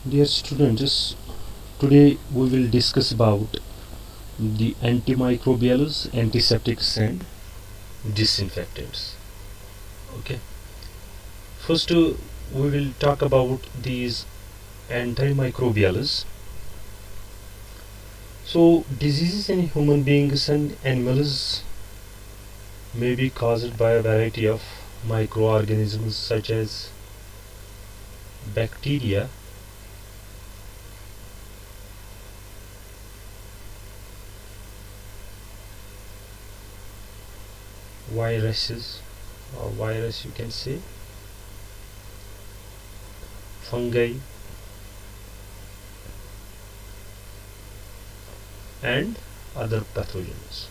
Dear students, today we will discuss about the antimicrobials, antiseptics and disinfectants. Okay. First we will talk about these antimicrobials. So diseases in human beings and animals may be caused by a variety of microorganisms such as bacteria, viruses or virus you can say, fungi and other pathogens.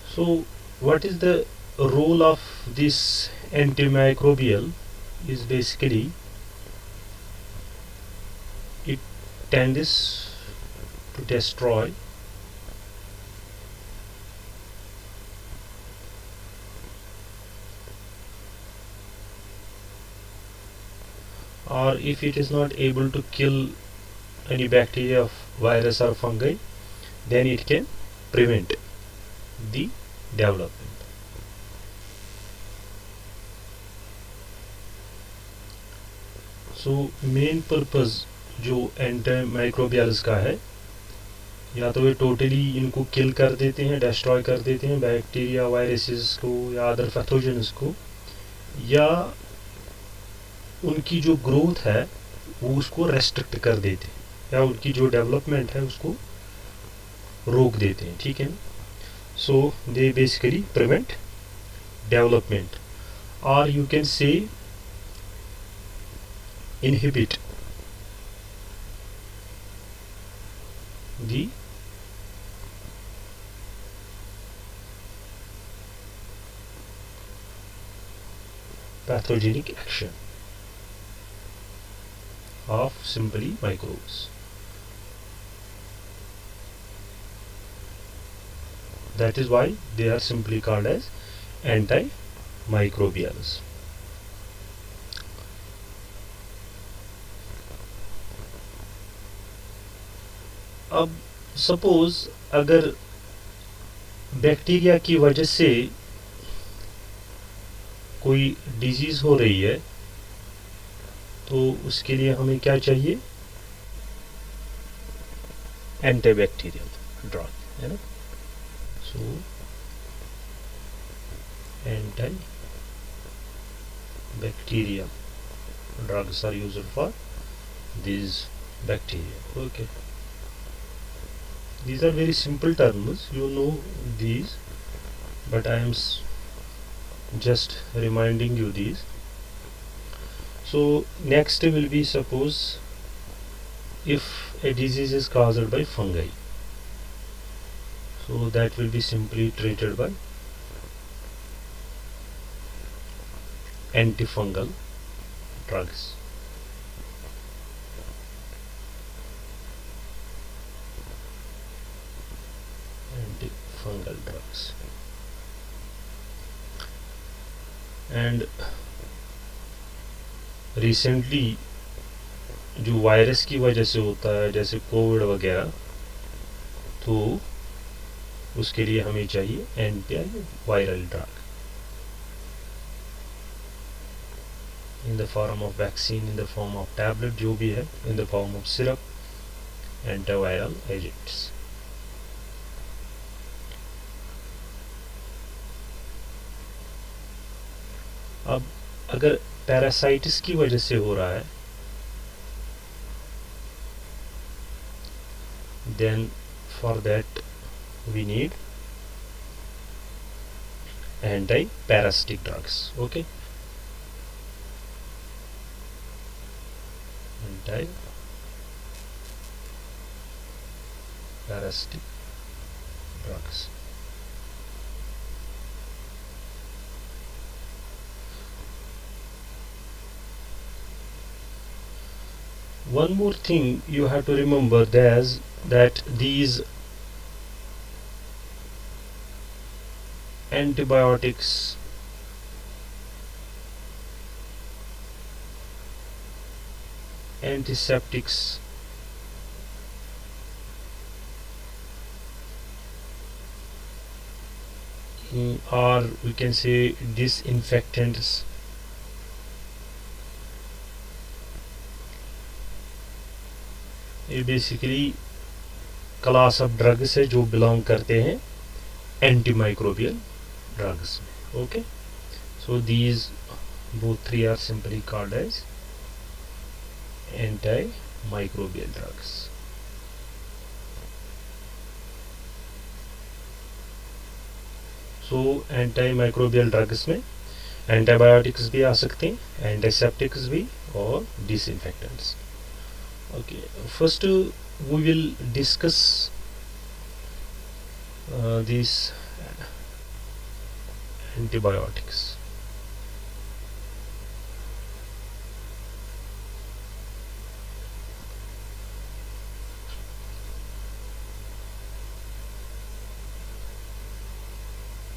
So what is the role of this antimicrobial is basically it tends to destroy or if it is not able to kill any bacteria, virus or fungi, then it can prevent the development. So main purpose जो antimicrobials का है, या तो वे totally इनको किल कर देते हैं, destroy कर देते हैं बैक्टीरिया वायरसेस को या अदर पैथोजेंस को, या उनकी जो ग्रोथ है वो उसको रेस्ट्रिक्ट कर देते हैं या उनकी जो डेवलपमेंट है उसको रोक देते हैं. ठीक है. So they basically prevent development और you can say inhibit the pathogenic action of simply microbes. That is why they are simply called as antimicrobials. अब सपोज अगर बैक्टीरिया की वजह से कोई डिजीज हो रही है तो उसके लिए हमें क्या चाहिए? एंटीबैक्टीरियल ड्रग, है ना. So anti bacterial drugs are used for these bacteria. Okay, these are very simple terms, you know these, but I am just reminding you these. So next will be, suppose if a disease is caused by fungi, so that will be simply treated by antifungal drugs. Antifungal drugs. And recently जो virus की वजह से होता है जैसे Covid वगैरह, तो उसके लिए हमें चाहिए anti viral drug in the form of vaccine, in the form of tablet, जो भी है, in the form of syrup, antiviral agents. अब अगर पैरासाइटिस की वजह से हो रहा है, then for that we need anti-parasitic drugs. Okay, anti-parasitic drugs. one more thing you have to remember that these antibiotics antiseptics or we can say disinfectants ये basically class of drugs है जो बिलोंग करते हैं antimicrobial drugs में. Okay, so these both three are simply called as antimicrobial drugs. So antimicrobial drugs में antibiotics भी आ सकते हैं, एंटीसेप्टिक्स भी और disinfectants. Okay, first we will discuss these antibiotics.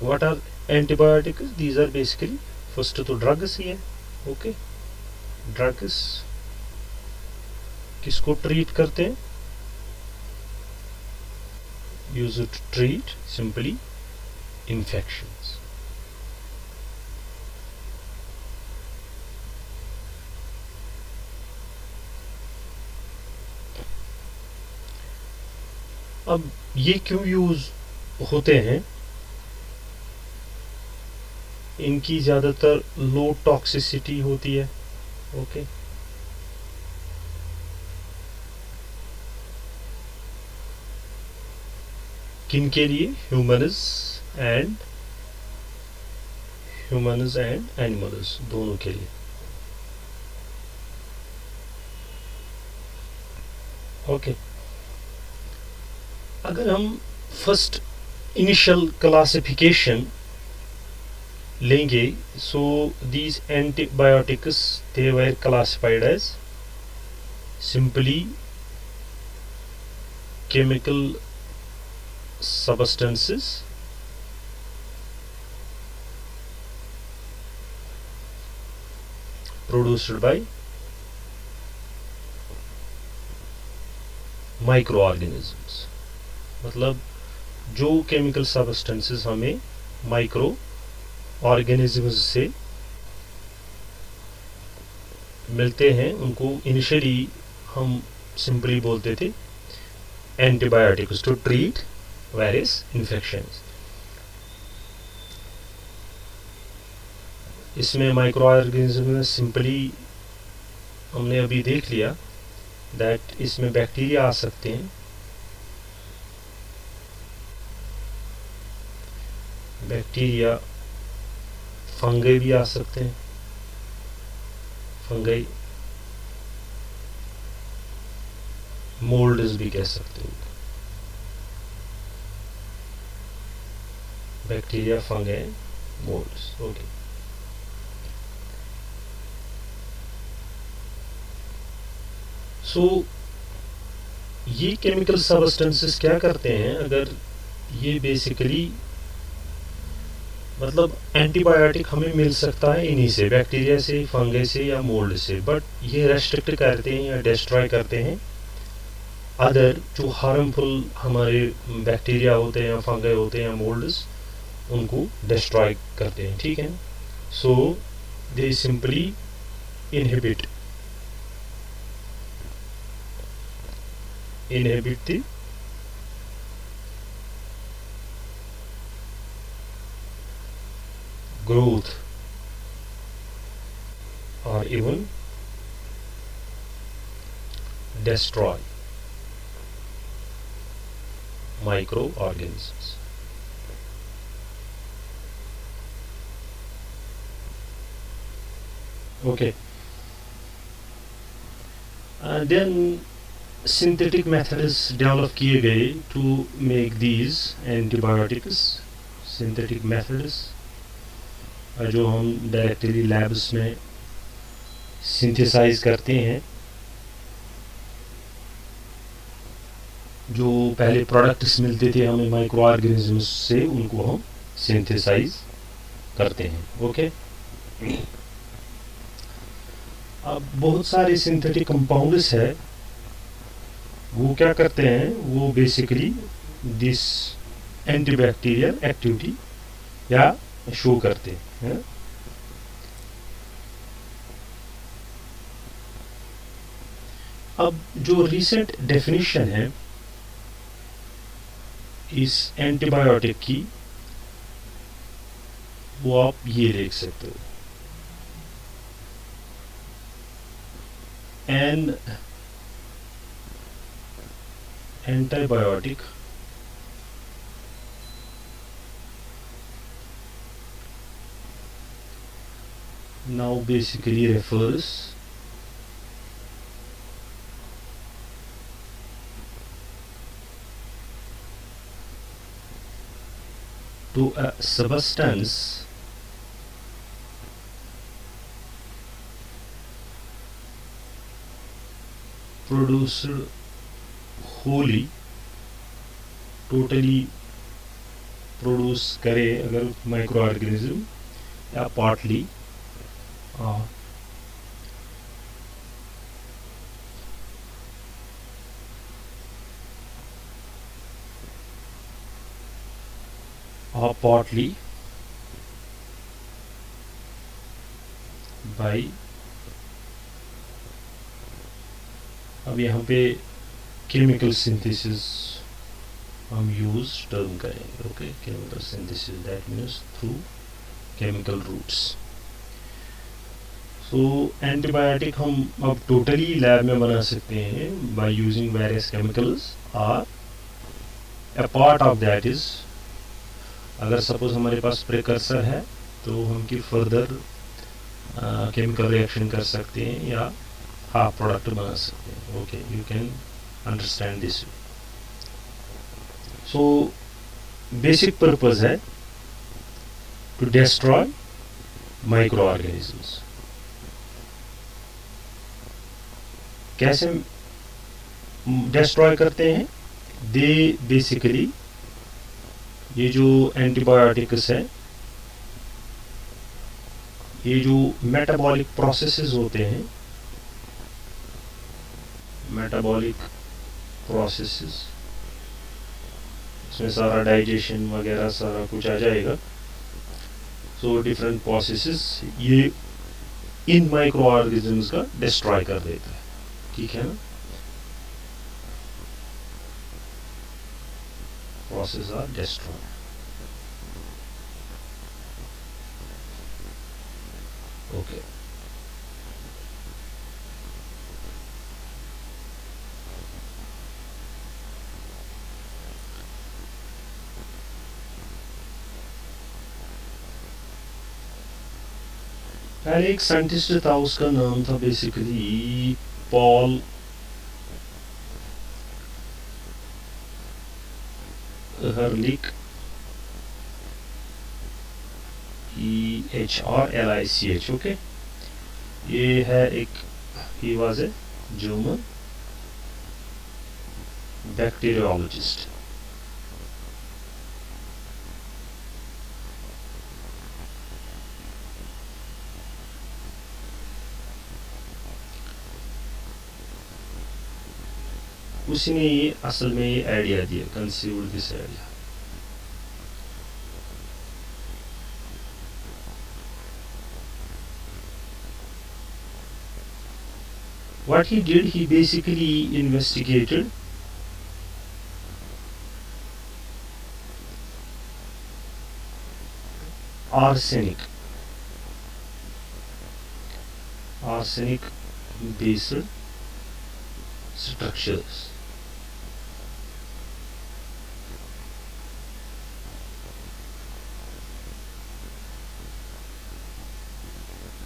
What are antibiotics? These are basically first तो drugs ही है. Okay, drugs किसको ट्रीट करते हैं? Use to treat simply infections. अब ये क्यों यूज होते हैं? इनकी ज़्यादातर लो टॉक्सिसिटी होती है. ओके, किन के लिए? ह्यूमन्स एंड एनिमल्स दोनों के लिए. ओके, अगर हम फर्स्ट इनिशियल क्लासिफिकेशन लेंगे, so these antibiotics they were classified as simply chemical substances produced by microorganisms. मतलब जो केमिकल सब्सटेंसेस हमें माइक्रो ऑर्गेनिजम्स से मिलते हैं उनको इनिशियली हम सिंपली बोलते थे antibiotics to treat various infections. इसमें माइक्रो ऑर्गेनिज्म में सिंपली हमने अभी देख लिया दैट इसमें बैक्टीरिया आ सकते हैं, बैक्टीरिया, फंगई भी आ सकते हैं, फंगई, मोल्ड्स भी कह सकते हैं. Bacteria, fungi, moulds. ओके, सो ये केमिकल सब्सटेंसेस क्या करते हैं? अगर ये बेसिकली मतलब एंटीबायोटिक हमें मिल सकता है इन्हीं से, बैक्टीरिया से, फंगई से या मोल्ड से, बट ये रेस्ट्रिक्ट करते हैं या डिस्ट्रॉय करते हैं अदर जो हार्मफुल हमारे बैक्टीरिया होते हैं या फंगई होते हैं या मोल्ड्स, उनको डिस्ट्रॉय करते हैं. ठीक है, so they simply inhibit the growth or even destroy microorganisms. Okay, then synthetic methods develop किए गए to make these antibiotics. synthetic methods जो हम डायरेक्टली लैब्स में सिंथेसाइज करते हैं जो पहले प्रोडक्ट्स मिलते थे हमें माइक्रो ऑर्गेनिजम्स से, उनको हम सिंथेसाइज करते हैं। ओके, अब बहुत सारे सिंथेटिक कंपाउंड्स है, वो क्या करते हैं, वो बेसिकली दिस एंटीबैक्टीरियल एक्टिविटी या शो करते हैं। अब जो रिसेंट डेफिनेशन है इस एंटीबायोटिक की, वो आप ये देख सकते हो, an antibiotic now basically refers to a substance produced wholly, totally produce करे अगर माइक्रो ऑर्गेनिज्म, या पार्टली partly by, अब यहाँ पे केमिकल सिंथेसिस हम यूज टर्म करेंगे। Okay, chemical synthesis that means through chemical routes. So antibiotic हम अब टोटली लैब में बना सकते हैं बाय यूजिंग वेरियस केमिकल्स, और a part of that is, अगर सपोज हमारे पास प्रिकर्सर है तो हम की फर्दर केमिकल रिएक्शन कर सकते हैं या हाफ प्रोडक्ट बना सकते हैं। Okay, you can understand this. So basic purpose है टू डिस्ट्रॉय माइक्रो ऑर्गेनिजम्स। कैसे डिस्ट्रॉय करते हैं? दे बेसिकली, ये जो एंटीबायोटिक्स है, ये जो मेटाबॉलिक प्रोसेसेस होते हैं, मेटाबॉलिक प्रोसेसेस, इसमें सारा डाइजेशन वगैरह सारा कुछ आ जाएगा। सो डिफरेंट प्रोसेसेस ये इन माइक्रो ऑर्गेनिजम्स का डिस्ट्रॉय कर देता है। ठीक है ना? Processes are destroyed. Okay. पहले एक साइंटिस्ट था, उसका नाम था बेसिकली पॉल हर्लिक, EHRLICH। ओके, ये है एक, ही वाज ए जर्मन बैक्टीरियोलॉजिस्ट। उसी ने ये असल में ये आइडिया दिया, conceived this idea. What he did, he basically investigated arsenic based structures,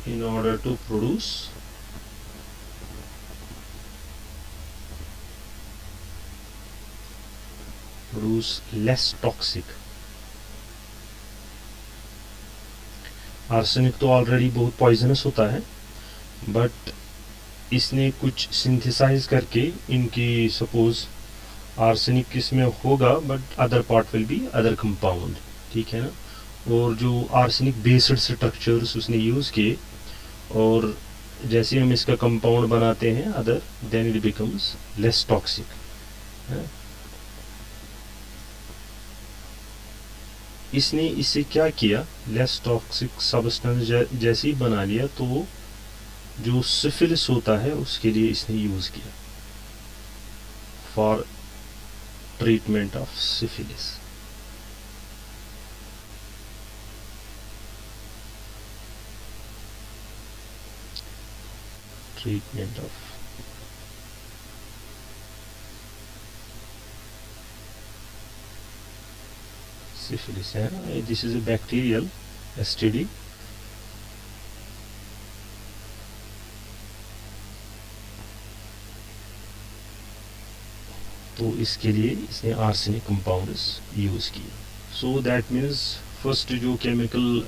in order to produce less toxic। Arsenic तो ऑलरेडी बहुत पॉइजनस होता है, बट इसने कुछ सिंथेसाइज करके इनकी सपोज आर्सेनिक किसमें होगा but other part will be other compound, ठीक है ना। और जो आर्सेनिक बेस्ड स्ट्रक्चर्स उसने यूज़ किए और जैसे हम इसका कंपाउंड बनाते हैं other, then it becomes less toxic. इसने इससे क्या किया, लेस टॉक्सिक सब्सटेंस जैसे ही बना लिया, तो जो सिफिलिस होता है उसके लिए इसने यूज़ किया for treatment of syphilis. Treatment of syphilis है, this is a bacterial STD. तो इसके लिए इसने आर्सेनिक कंपाउंड्स यूज़ किए। सो दैट मीन्स फर्स्ट जो केमिकल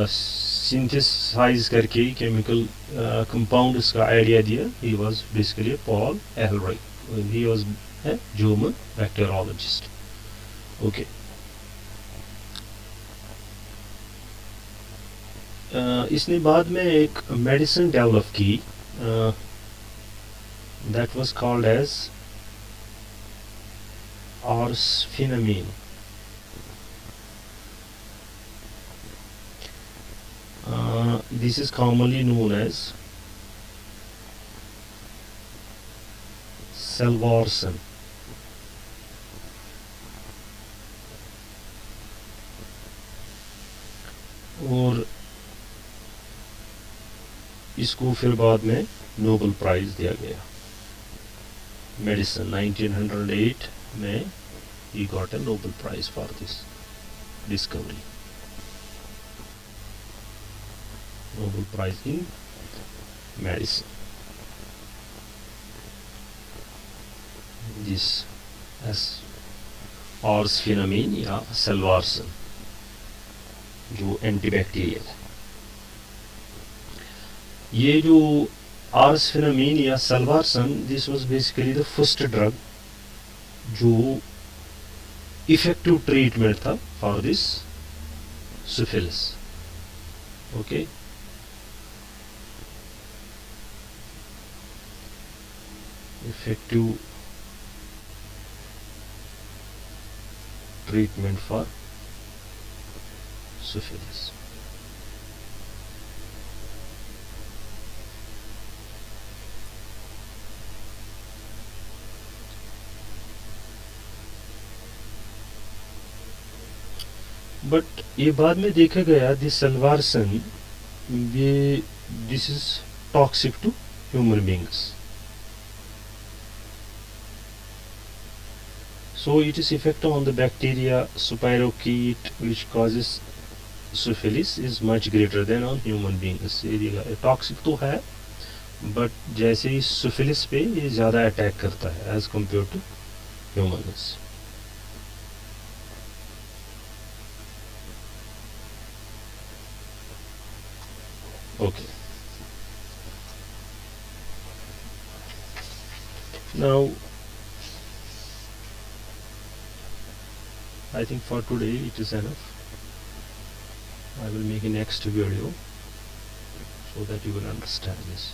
सिंथेसाइज करके केमिकल कंपाउंड्स का आइडिया दिया, he was basically Paul Ehrlich, he was a German bacteriologist. Okay, इसने बाद में एक मेडिसिन डेवलप की, that was called as arsphenamine. This is commonly known as Salvarsan. और इसको फिर बाद में नोबेल प्राइज दिया गया मेडिसिन 1908 में, he got a Nobel Prize for this discovery. Nobel Prize in medicine. This as आर्सफेनामिन या सल्वारसन जो एंटीबैक्टीरियल है। ये जो आर्सफेनामिन या salvarsan, this was basically the first drug जो इफेक्टिव ट्रीटमेंट था for this syphilis. Okay, effective treatment for syphilis. But ये बाद में देखा गया दिस सल्वारसन, ये this is toxic to human beings. So it is effect on the bacteria spirochete which causes syphilis is much greater than on human beings. ये toxic तो है but जैसे ही सिफिलिस पे ये ज़्यादा अटैक करता है as compare to humans. Okay, now I think for today it is enough. I will make a next video so that you will understand this.